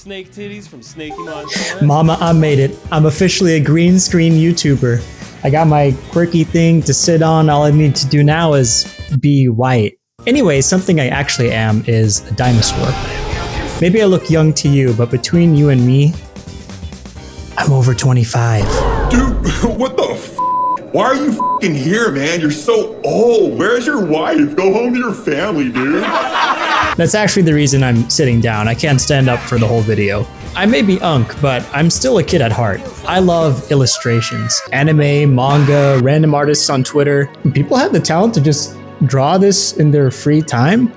snake titties from Snaky Montana. Mama, I made it. I'm officially a green screen YouTuber. I got my quirky thing to sit on. All I need to do now is be white. Anyway, something I actually am is a dinosaur. Maybe I look young to you, but between you and me, I'm over 25. Dude, what the f***? Why are you f***ing here, man? You're so old. Where's your wife? Go home to your family, dude. That's actually the reason I'm sitting down. I can't stand up for the whole video. I may be unk, but I'm still a kid at heart. I love illustrations. Anime, manga, random artists on Twitter. People have the talent to just draw this in their free time.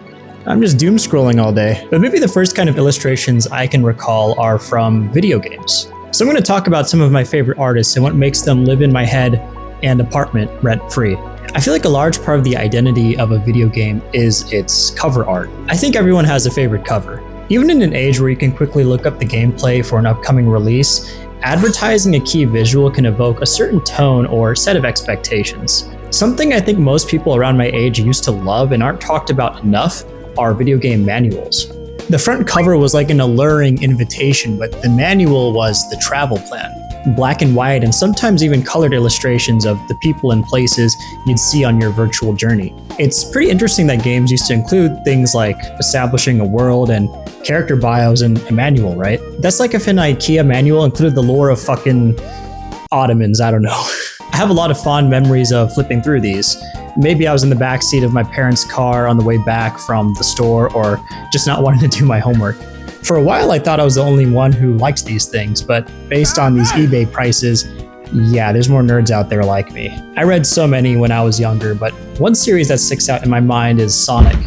I'm just doom scrolling all day. But maybe the first kind of illustrations I can recall are from video games. So I'm going to talk about some of my favorite artists and what makes them live in my head and apartment rent-free. I feel like a large part of the identity of a video game is its cover art. I think everyone has a favorite cover. Even in an age where you can quickly look up the gameplay for an upcoming release, advertising a key visual can evoke a certain tone or set of expectations. Something I think most people around my age used to love and aren't talked about enough are video game manuals. The front cover was like an alluring invitation, but the manual was the travel plan. Black and white and sometimes even colored illustrations of the people and places you'd see on your virtual journey. It's pretty interesting that games used to include things like establishing a world and character bios in a manual, right? That's like if an IKEA manual included the lore of fucking Ottomans, I don't know. I have a lot of fond memories of flipping through these. Maybe I was in the backseat of my parents' car on the way back from the store or just not wanting to do my homework. For a while, I thought I was the only one who likes these things, but based on these eBay prices, yeah, there's more nerds out there like me. I read so many when I was younger, but one series that sticks out in my mind is Sonic.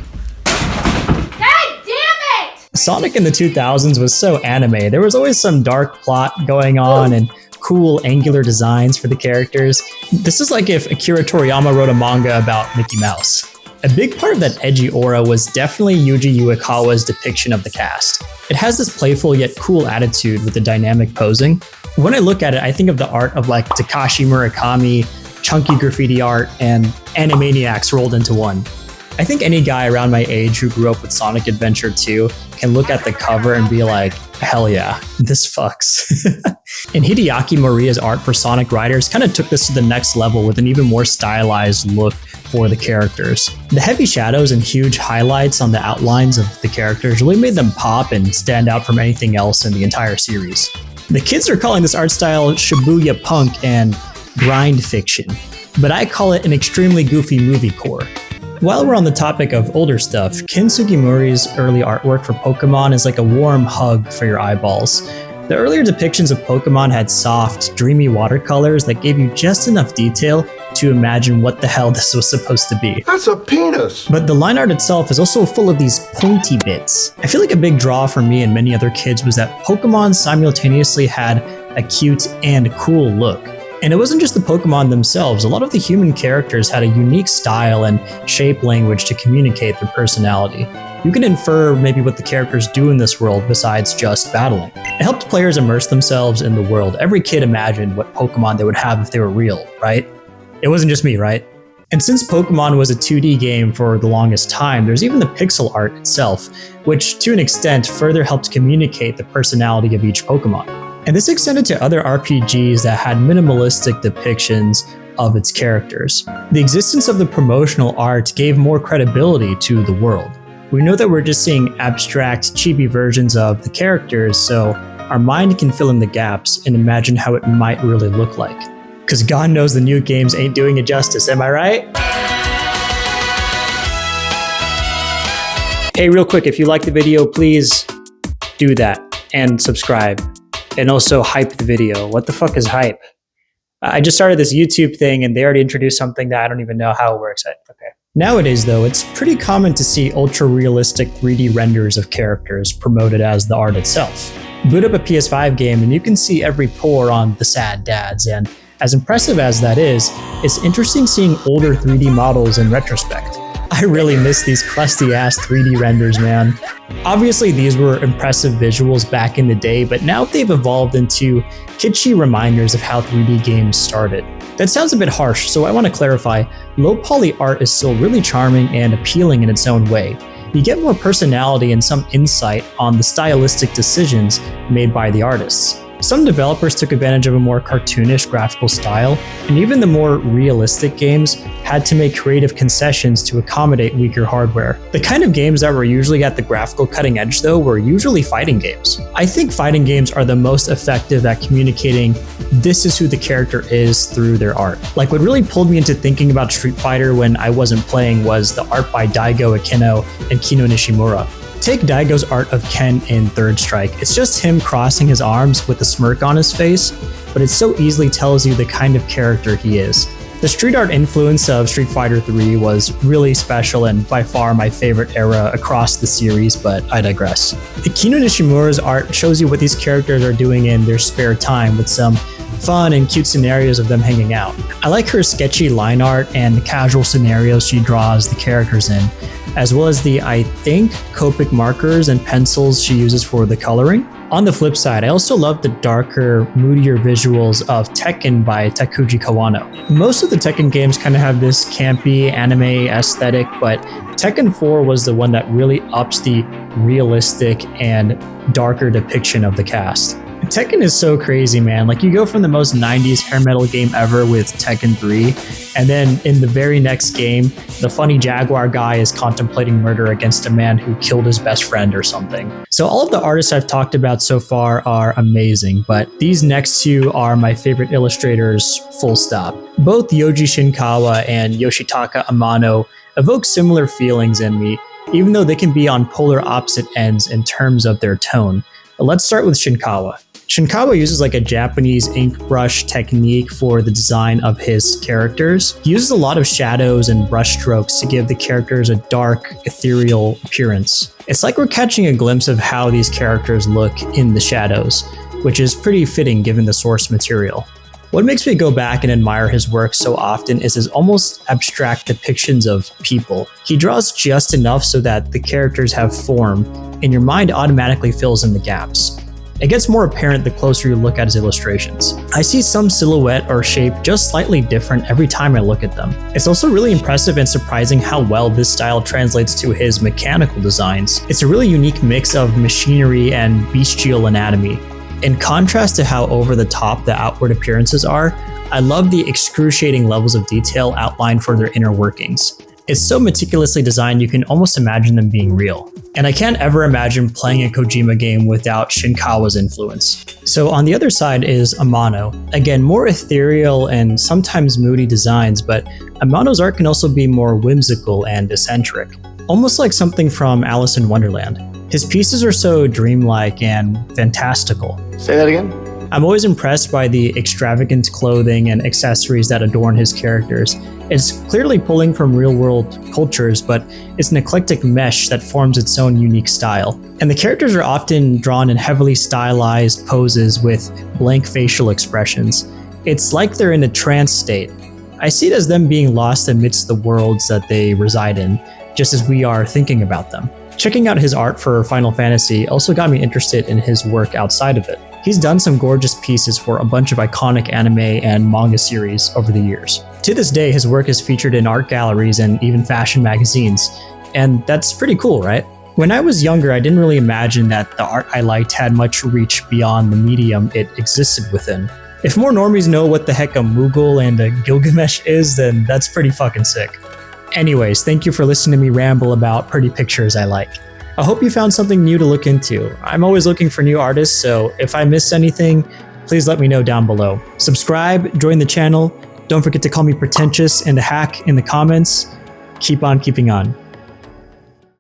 God damn it! Sonic in the 2000s was so anime. There was always some dark plot going on and cool angular designs for the characters. This is like if Akira Toriyama wrote a manga about Mickey Mouse. A big part of that edgy aura was definitely Yuji Uekawa's depiction of the cast. It has this playful yet cool attitude with the dynamic posing. When I look at it, I think of the art of like Takashi Murakami, chunky graffiti art, and Animaniacs rolled into one. I think any guy around my age who grew up with Sonic Adventure 2 can look at the cover and be like, hell yeah, this fucks. And Hideaki Moriya's art for Sonic Riders kind of took this to the next level with an even more stylized look for the characters. The heavy shadows and huge highlights on the outlines of the characters really made them pop and stand out from anything else in the entire series. The kids are calling this art style Shibuya punk and grind fiction, but I call it an extremely goofy movie core. While we're on the topic of older stuff, Ken Sugimori's early artwork for Pokémon is like a warm hug for your eyeballs. The earlier depictions of Pokémon had soft, dreamy watercolors that gave you just enough detail to imagine what the hell this was supposed to be. That's a penis. But the line art itself is also full of these pointy bits. I feel like a big draw for me and many other kids was that Pokémon simultaneously had a cute and cool look. And it wasn't just the Pokemon themselves. A lot of the human characters had a unique style and shape language to communicate their personality. You can infer maybe what the characters do in this world besides just battling. It helped players immerse themselves in the world. Every kid imagined what Pokemon they would have if they were real, right? It wasn't just me, right? And since Pokemon was a 2D game for the longest time, there's even the pixel art itself, which to an extent further helped communicate the personality of each Pokemon. And this extended to other RPGs that had minimalistic depictions of its characters. The existence of the promotional art gave more credibility to the world. We know that we're just seeing abstract, chibi versions of the characters, so our mind can fill in the gaps and imagine how it might really look like. Because God knows the new games ain't doing it justice, am I right? Hey, real quick, if you like the video, please do that and subscribe. And also hype the video. What the fuck is hype? I just started this YouTube thing and they already introduced something that I don't even know how it works. Okay. Nowadays though, it's pretty common to see ultra realistic 3D renders of characters promoted as the art itself. Boot up a PS5 game and you can see every pore on the sad dads, and as impressive as that is, it's interesting seeing older 3D models in retrospect. I really miss these crusty ass 3D renders, man. Obviously these were impressive visuals back in the day, but now they've evolved into kitschy reminders of how 3D games started. That sounds a bit harsh, so I want to clarify, low poly art is still really charming and appealing in its own way. you get more personality and some insight on the stylistic decisions made by the artists. Some developers took advantage of a more cartoonish graphical style, and even the more realistic games had to make creative concessions to accommodate weaker hardware. The kind of games that were usually at the graphical cutting edge though were usually fighting games. I think fighting games are the most effective at communicating this is who the character is through their art. Like what really pulled me into thinking about Street Fighter when I wasn't playing was the art by Daigo Akino and Kino Nishimura. Take Daigo's art of Ken in Third Strike. It's just him crossing his arms with a smirk on his face, but it so easily tells you the kind of character he is. The street art influence of Street Fighter 3 was really special and by far my favorite era across the series, but I digress. Kino Nishimura's art shows you what these characters are doing in their spare time with some fun and cute scenarios of them hanging out. I like her sketchy line art and the casual scenarios she draws the characters in, as well as the, I think, Copic markers and pencils she uses for the coloring. On the flip side, I also love the darker, moodier visuals of Tekken by Takuji Kawano. Most of the Tekken games kind of have this campy anime aesthetic, but Tekken 4 was the one that really ups the realistic and darker depiction of the cast. Tekken is so crazy, man. Like, you go from the most 90s hair metal game ever with Tekken 3, and then in the very next game, the funny Jaguar guy is contemplating murder against a man who killed his best friend or something. So all of the artists I've talked about so far are amazing, but these next two are my favorite illustrators, full stop. Both Yoji Shinkawa and Yoshitaka Amano evoke similar feelings in me, even though they can be on polar opposite ends in terms of their tone. But let's start with Shinkawa. Shinkawa uses like a Japanese ink brush technique for the design of his characters. He uses a lot of shadows and brush strokes to give the characters a dark, ethereal appearance. It's like we're catching a glimpse of how these characters look in the shadows, which is pretty fitting given the source material. What makes me go back and admire his work so often is his almost abstract depictions of people. He draws just enough so that the characters have form, and your mind automatically fills in the gaps. It gets more apparent the closer you look at his illustrations. I see some silhouette or shape just slightly different every time I look at them. It's also really impressive and surprising how well this style translates to his mechanical designs. It's a really unique mix of machinery and bestial anatomy. In contrast to how over the top the outward appearances are, I love the excruciating levels of detail outlined for their inner workings. It's so meticulously designed you can almost imagine them being real. And I can't ever imagine playing a Kojima game without Shinkawa's influence. So on the other side is Amano. Again, more ethereal and sometimes moody designs, but Amano's art can also be more whimsical and eccentric, almost like something from Alice in Wonderland. His pieces are so dreamlike and fantastical. Say that again? I'm always impressed by the extravagant clothing and accessories that adorn his characters. It's clearly pulling from real-world cultures, but it's an eclectic mesh that forms its own unique style. And the characters are often drawn in heavily stylized poses with blank facial expressions. It's like they're in a trance state. I see it as them being lost amidst the worlds that they reside in, just as we are thinking about them. Checking out his art for Final Fantasy also got me interested in his work outside of it. He's done some gorgeous pieces for a bunch of iconic anime and manga series over the years. To this day, his work is featured in art galleries and even fashion magazines, and that's pretty cool, right? When I was younger, I didn't really imagine that the art I liked had much reach beyond the medium it existed within. If more normies know what the heck a Moogle and a Gilgamesh is, then that's pretty fucking sick. Anyways, thank you for listening to me ramble about pretty pictures I like. I hope you found something new to look into. I'm always looking for new artists, so if I missed anything, please let me know down below. Subscribe, join the channel, don't forget to call me pretentious and a hack in the comments. Keep on keeping on.